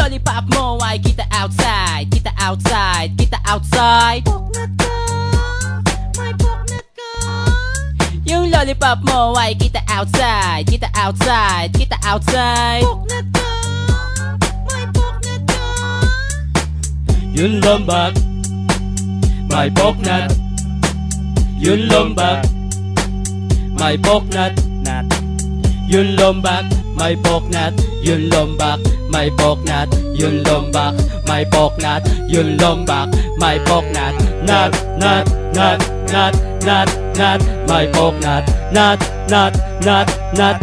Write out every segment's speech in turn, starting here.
lollipop mo ay kita outside, kita outside, kita outside. Poknat ka, may poknat ka. Yung lollipop mo ay kita outside, kita outside, kita outside. Poknat ka, may poknat ka. Yung lombak, may poknat. Yung lombak, may poknat. Yung lombak, may poknat. Yung lombak, may poknat. Yung lombak, may poknat. Yung lombak, may poknat. Nat, nat, nat, nat, nat, nat, may poknat. Nat, nat, nat, nat.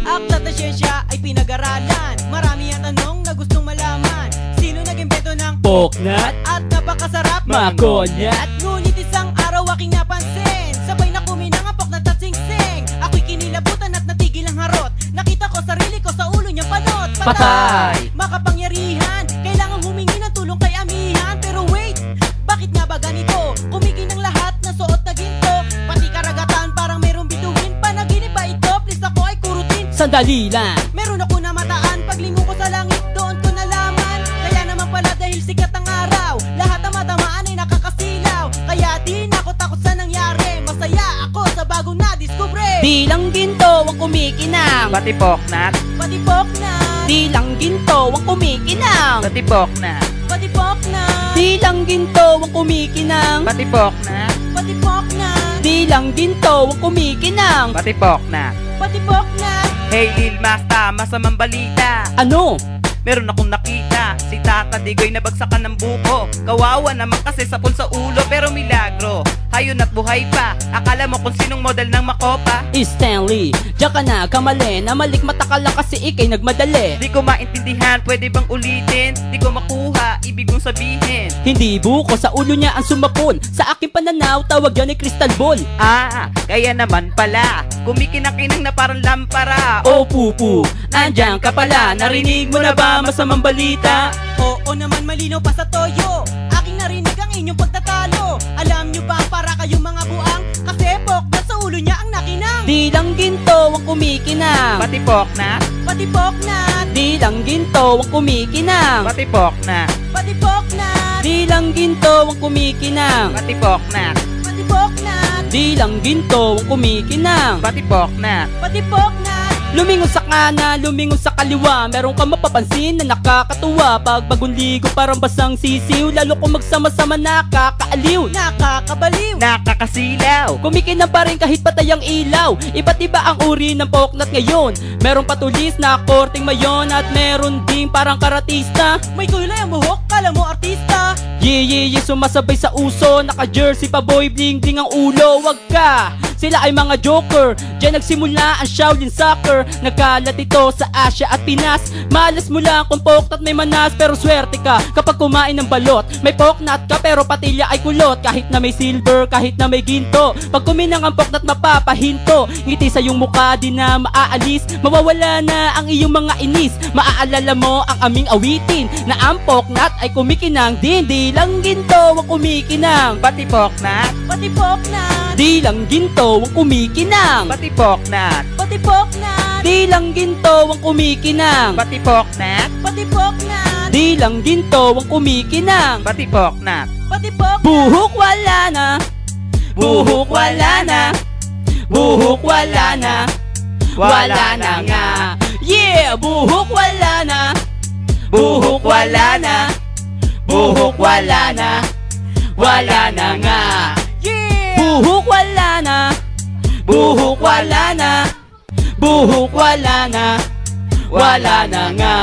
Aklat na siyensya ay pinag-aralan. Marami ang tanong na gustong malaman. Sino nag-imbento ng Poknat, at napakasarap makonyat. Ngunit isang araw aking napansin, sabay na kuminang ang poknat at singsing. Ako'y kinilabutan at natigil ang harot. Nakita ko sarili ko sa ulo niyang panot. Patay! Makapangyarihan, kailangan humingi ng tulong kay amihan. Pero wait, bakit nga ba ganito? Kumikinang lahat na suot na ginto. Pati karagatan parang merong bituin. Panaginip ba ito? Please ako ay kurutin. Sandali lang. Meron ako namataan, paglingo ko sa langit doon ko nalaman. Kaya naman pala dahil sikat ang araw, lahat ng matamaan ay nakakasilaw. Kaya di na ako takot sa nangyari, masaya ako sa bagong na-discover. Di lang ginto ang kumikinang, Pati poknat, Pati poknat, di lang ginto ang kumikinang, pati poknat, pati poknat, di lang ginto ang kumikinang, pati poknat, pati poknat, di lang ginto ang kumikinang. pati poknat. pati poknat. Hey Lil Masta, masamang balita. Ano? Meron akong nakita, si Tata Digoy nabagsakan ng buko. Kawawa naman kasi sapon sa ulo, pero milagro, hayon at buhay pa. Akala mo kung sinong model ng makopa? Stanley, diyan ka na kamali. Namalik mata ka lang kasi ikay nagmadali. Di ko maintindihan, pwede bang ulitin? Di ko makuha, ibig kong sabihin. Hindi buko, sa ulo niya ang sumapol. Sa aking pananaw, tawag yan ay crystal ball. Ah, kaya naman pala, kumikinang-kinang na parang lampara. Oh pupu, andyan ka pala. Narinig mo na ba masamang balita? Oo naman, malinaw pa sa toyo. Aking narinig ang inyong pagtatalo. Alam nyo ba para kayong mga buang? Kasi poknat sa ulo niya ang nakinang. Di lang ginto ang kumikinang, Pati poknat, Pati poknat, di lang ginto ang kumikinang, pati poknat, pati poknat, di lang ginto ang kumikinang, pati poknat, pati poknat, di lang ginto ang kumikinang. pati poknat. pati poknat. Lumingon sa kanan, lumingon sa kaliwa. Meron kang mapapansin na nakakatuwa. Pag bagong ligo parang basang sisiw. Lalo kung magsama-sama nakakaaliw, Nakakabaliw. Nakakasilaw. kumikinang pa rin kahit patay ang ilaw. Iba't iba ang uri ng poknat ngayon. Merong patulis na korting mayon, at meron ding parang karatista. May kulay ang buhok, kala mo artista. Yeah, sumasabay sa uso. Naka-jersey pa boy, bling-bling ang ulo. Wag ka, sila ay mga joker. Diyan nagsimula ang Shaolin Soccer. Nagkalat ito sa Asia at Pinas. Malas mo lang kung poknat may manas, pero swerte ka kapag kumain ng balot. May poknat ka pero patilya ay kulot. Kahit na may silver, kahit na may ginto, pag kuminang ang poknat mapapahinto. Ngiti sa iyong mukha di na maaalis. Mawawala na ang iyong mga inis. Maaalala mo ang aming awitin, na ang poknat ay kumikinang din. Di lang ginto ang kumikinang, Pati poknat, Pati poknat, di lang ginto ang kumikinang, pati poknat, pati poknat, di lang ginto ang kumikinang, pati poknat, pati poknat, di lang ginto ang kumikinang. pati poknat. pati poknat. Buhok wala na, buhok wala na, buhok wala na, wala na nga. Yeah, buhok wala na, buhok wala na, buhok wala na, wala na nga. Yeah! Buhok wala na, buhok wala na, buhok wala na, wala na nga.